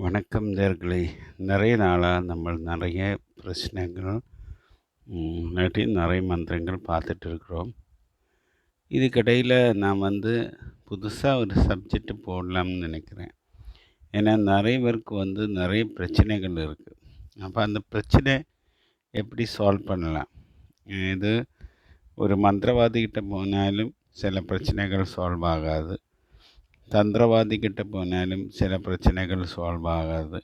வணக்கம் நேயர்களே. நிறைய நாளாக நம்ம நிறைய பிரச்சனைகள், இல்லாட்டி நிறைய மந்திரங்கள் பார்த்துட்டு இருக்கிறோம். இதுக்கிடையில் நான் புதுசாக ஒரு சப்ஜெக்ட் போடலாம்னு நினைக்கிறேன். ஏன்னா நிறைய பேருக்கு நிறைய பிரச்சனைகள் இருக்குது. அப்போ அந்த பிரச்சனை எப்படி சால்வ் பண்ணலாம்? இது ஒரு மந்திரவாதிகிட்ட போனாலும் சில பிரச்சனைகள் சால்வ் ஆகாது. தந்திரவாதிகிட்ட போனாலும் சில பிரச்சனைகள் சால்வ் ஆகாது.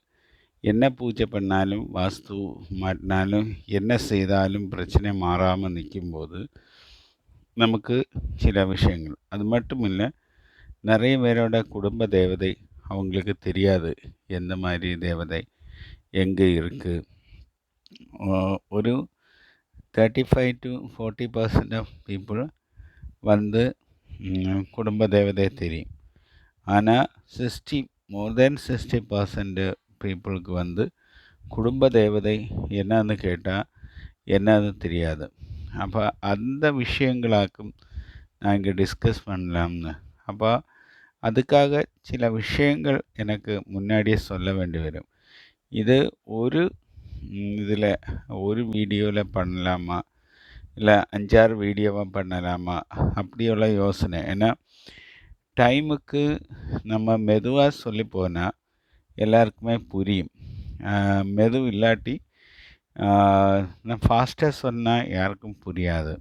என்ன பூஜை பண்ணாலும், வாஸ்து மாட்டினாலும், என்ன செய்தாலும் பிரச்சனை மாறாமல் நிற்கும்போது, நமக்கு சில விஷயங்கள் அது மட்டும் இல்லை, நிறைய பேரோட குடும்ப தேவதை அவங்களுக்கு தெரியாது. எந்த மாதிரி தேவதை எங்கே இருக்குது. ஒரு 35-40% ஆஃப் பீப்புள் குடும்ப தேவதை தெரியும். ஆனால் மோர் தென் 60% பீப்புளுக்கு குடும்ப தேவதை என்னன்னு கேட்டால் என்னன்னு தெரியாது. அப்போ அந்த விஷயங்களாக்கும் நான் இங்கே டிஸ்கஸ் பண்ணலாம்னு. அப்போ அதுக்காக சில விஷயங்கள் எனக்கு முன்னாடியே சொல்ல வேண்டி வரும். இது இதில் ஒரு வீடியோவில் பண்ணலாமா, இல்லை 5-6 வீடியோவாக பண்ணலாமா, அப்படியுள்ள யோசனை. ஏன்னா டைமுக்கு நம்ம மெதுவாக சொல்லி போனால் எல்லாருக்குமே புரியும். மெதுவு இல்லாட்டி நான் ஃபாஸ்ட்டாக சொன்னால் யாருக்கும் புரியாது.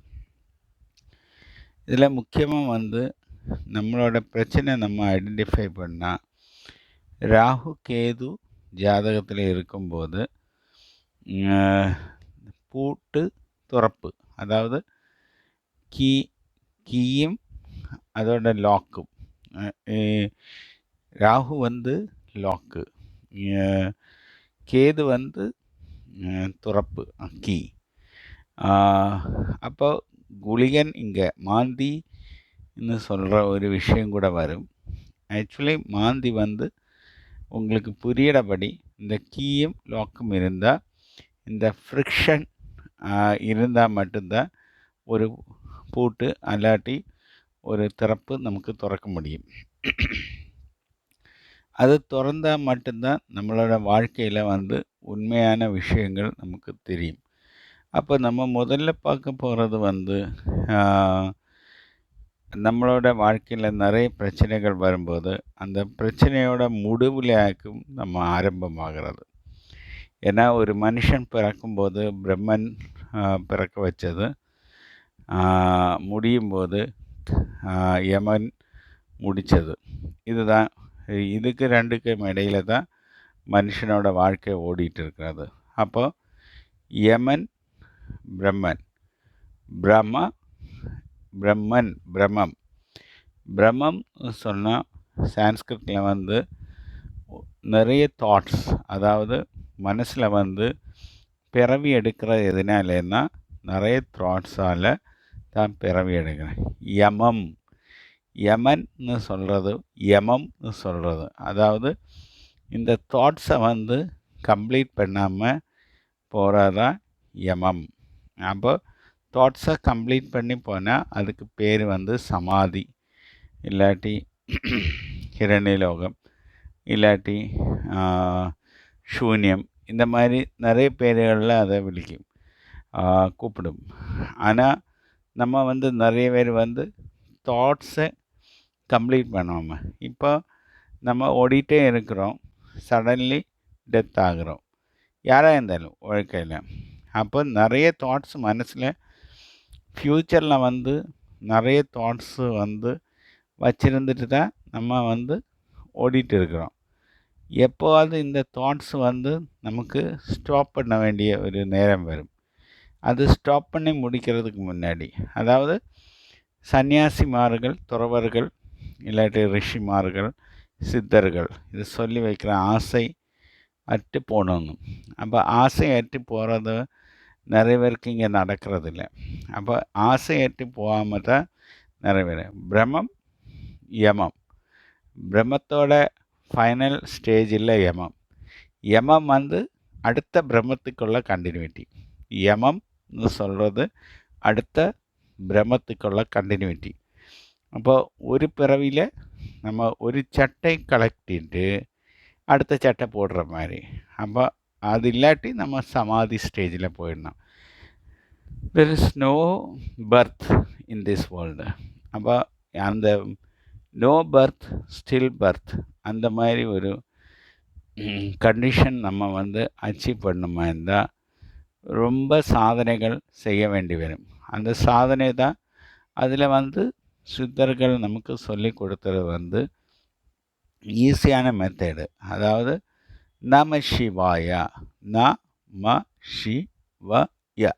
இதில் முக்கியமாக நம்மளோட பிரச்சனை நம்ம ஐடென்டிஃபை பண்ணால், ராகு கேது ஜாதகத்தில் இருக்கும்போது பூட்டு துறப்பு, அதாவது கீயும் அதோட லாக்கும். ராகு லாக்கு, கேது துறப்பு, கீ. அப்போ குளிகன் இங்கே மாந்தின்னு சொல்கிற ஒரு விஷயம் கூட வரும். ஆக்சுவலி மாந்தி உங்களுக்கு புரியறபடி இந்த கீயும் லாக்கும் இருந்தால், இந்த ஃப்ரிக்ஷன் இருந்தால் மட்டும்தான் ஒரு பூட்டு அல்லாட்டி ஒரு திறப்பு நமக்கு திறக்க முடியும். அது திறந்தால் மட்டும்தான் நம்மளோட வாழ்க்கையில் உண்மையான விஷயங்கள் நமக்கு தெரியும். அப்போ நம்ம முதல்ல பார்க்க போகிறது நம்மளோட வாழ்க்கையில் நிறைய பிரச்சனைகள் வரும்போது அந்த பிரச்சனையோட முடிவுலையாக்கும் நம்ம ஆரம்பமாகிறது. ஏன்னா ஒரு மனுஷன் பிறக்கும்போது பிரம்மன் பிறக்க வச்சது, முடியும் போது யமன் முடித்தது. இதுக்கு ரெண்டுக்கும் இடையில தான் மனுஷனோட வாழ்க்கை ஓடிட்டு இருக்கிறது. அப்போ யமன் பிரம்மன், பிரம்மம். பிரம்மம் சொன்னால் சான்ஸ்கிரிட்டில் நிறைய தாட்ஸ், அதாவது மனசில் பிறவி எடுக்கிற எதுனாலேன்னா நிறைய தாட்ஸால் தான் பிறவி எடுக்கிறேன். யமன்னு சொல்கிறது, அதாவது இந்த தாட்ஸை கம்ப்ளீட் பண்ணாமல் போகிறதான் யமம். அப்போ தாட்ஸை கம்ப்ளீட் பண்ணி போனால் அதுக்கு பேர் சமாதி, இல்லாட்டி ஹிரண்யலோகம், இல்லாட்டி சூன்யம். இந்த மாதிரி நிறைய பேர்களில் அதை கூப்பிடும். ஆனால் நம்ம நிறைய பேர் தாட்ஸை கம்ப்ளீட் பண்ணாமல் இப்போ நம்ம ஓடிட்டே இருக்கிறோம். சடன்லி டெத் ஆகிறோம், யாராக இருந்தாலும் வாழ்க்கையில். அப்போ நிறைய தாட்ஸ் மனசில் ஃப்யூச்சரில் நிறைய தாட்ஸு வச்சுருந்துட்டு தான் நம்ம ஓடிட்டு இருக்கிறோம். எப்போவாது இந்த தாட்ஸ் நமக்கு ஸ்டாப் பண்ண வேண்டிய ஒரு நேரம் வரும். அது ஸ்டாப் பண்ணி முடிக்கிறதுக்கு முன்னாடி, அதாவது சன்னியாசிமார்கள், துறவர்கள், இல்லாட்டி ரிஷிமார்கள், சித்தர்கள் இது சொல்லி வைக்கிற ஆசை அற்று போகணும். அப்போ ஆசை அற்று போகிறது நிறைய பேருக்கு இங்கே நடக்கிறதில்ல. அப்போ ஆசை அற்று போகாமல் தான் நிறைய பேர். பிரம்மம், யமம். பிரம்மத்தோட ஃபைனல் ஸ்டேஜில் யமம் அடுத்த பிரம்மத்துக்குள்ள கண்டினியூட்டி. யமம்னு சொல்கிறது அடுத்த பிரம்மத்துக்குள்ள கண்டினியூட்டி. அப்போ ஒரு பிறவியில் நம்ம ஒரு சட்டை கலட்டிட்டு அடுத்த சட்டை போடுற மாதிரி. அப்போ அது இல்லாட்டி நம்ம சமாதி ஸ்டேஜில் போயிடணும். There is no birth in this world. அப்போ அந்த நோ பர்த் ஸ்டில் பர்த் அந்த மாதிரி ஒரு கண்டிஷன் நம்ம வந்து அச்சீவ் பண்ணணுமா இருந்தால் ரொம்ப சாதனைகள் செய்ய வேண்டி வரும். அந்த சாதனை தான் அதில் வந்து சித்தர்கள் நமக்கு சொல்லி கொடுத்தது வந்து ஈஸியான மெத்தடு. அதாவது நம சிவாயா, நம சிவய,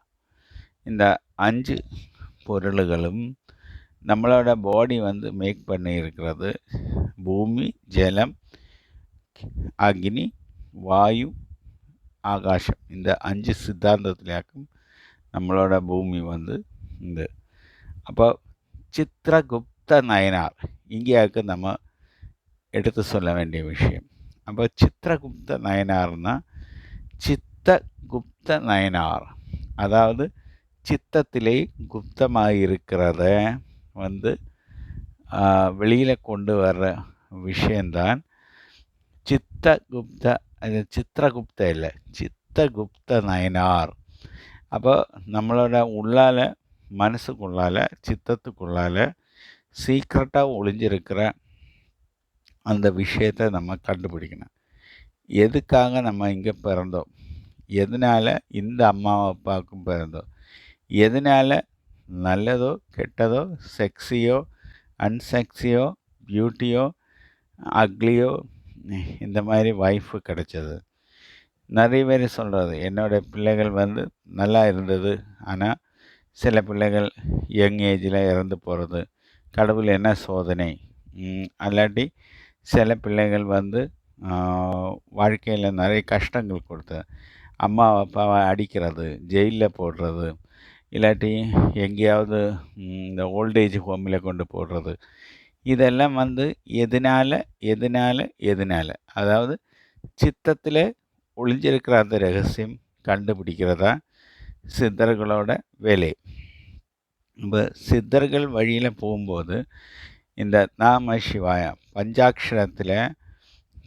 இந்த 5 பொருள்களும் நம்மளோட பாடி வந்து மேக் பண்ணி இருக்கிறது. பூமி, ஜலம், அக்னி, வாயு, ஆகாசம். இந்த 5 சித்தாந்தத்திலாக்கும் நம்மளோட பூமி வந்து இந்த. அப்போ சித்திரகுப்த நயனார் இங்கேயாக்கு நம்ம எடுத்து சொல்ல வேண்டிய விஷயம். அப்போ சித்திரகுப்த நயனார்னா சித்தகுப்த நயனார், அதாவது சித்தத்திலே குப்தமாக இருக்கிறத வந்து வெளியில் கொண்டு வர்ற விஷயந்தான் சித்தகுப்த. அது சித்திரகுப்த இல்லை, சித்தகுப்த நயனார். அப்போ நம்மளோட உள்ளால, மனசுக்குள்ளால, சித்தத்துக்குள்ளால சீக்ரெட்டாக ஒளிஞ்சிருக்கிற அந்த விஷயத்தை நம்ம கண்டுபிடிக்கணும். எதுக்காக நம்ம இங்கே பிறந்தோம், எதனால் இந்த அம்மாவை அப்பாவுக்கும் பிறந்தோம், எதனால் நல்லதோ கெட்டதோ, செக்ஸியோ அன்செக்ஸியோ, பியூட்டியோ அக்லியோ இந்த மாதிரி ஒய்ஃபு கிடைச்சது. நிறைய பேர் சொல்கிறது என்னோடய பிள்ளைகள் வந்து நல்லா இருந்தது, ஆனால் சில பிள்ளைகள் யங் ஏஜில் இறந்து போகிறது, கடவுள் என்ன சோதனை. அல்லாட்டி சில பிள்ளைகள் வந்து வாழ்க்கையில் நிறைய கஷ்டங்கள் கொடுத்து அம்மா அப்பாவை அடிக்கிறது, ஜெயிலில் போடுறது, இல்லாட்டி எங்கேயாவது இந்த ஓல்டேஜ் ஹோமில் கொண்டு போடுறது. இதெல்லாம் வந்து எதனால் அதாவது சித்தத்தில் ஒளிஞ்சிருக்கிற அந்த ரகசியம் கண்டுபிடிக்கிறதா சித்தர்களோட வேலை. இப்போ சித்தர்கள் வழியில் போகும்போது இந்த நாம சிவாயா பஞ்சாட்சரத்தில்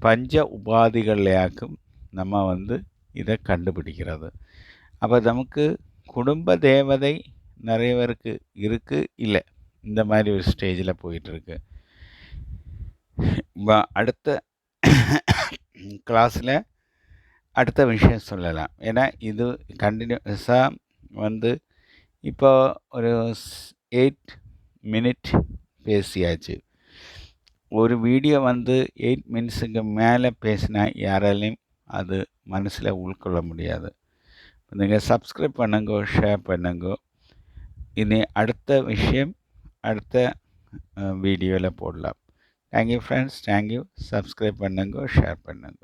பஞ்ச உபாதிகளையாக்கும் நம்ம வந்து இதை கண்டுபிடிக்கிறது. அப்போ நமக்கு குடும்ப தேவதை நிறைய பேருக்கு இருக்குது, இல்லை இந்த மாதிரி ஒரு ஸ்டேஜில் போயிட்டுருக்கு. அடுத்த கிளாஸில் அடுத்த விஷயம் சொல்லலாம். ஏன்னா இது கண்டினியூஸாக வந்து இப்போ ஒரு 8 மினிட் பேசியாச்சு. ஒரு வீடியோ வந்து 8 மினிட்ஸுக்கு மேலே பேசினா யாராலையும் அது மனசில் உள்கொள்ள முடியாது. நீங்கள் சப்ஸ்கிரைப் பண்ணுங்க, ஷேர் பண்ணுங்க. இனி அடுத்த விஷயம் அடுத்த வீடியோவில் போடலாம். Thank you friends, thank you. சப்ஸ்கிரைப் பண்ணுங்க, ஷேர் பண்ணுங்க.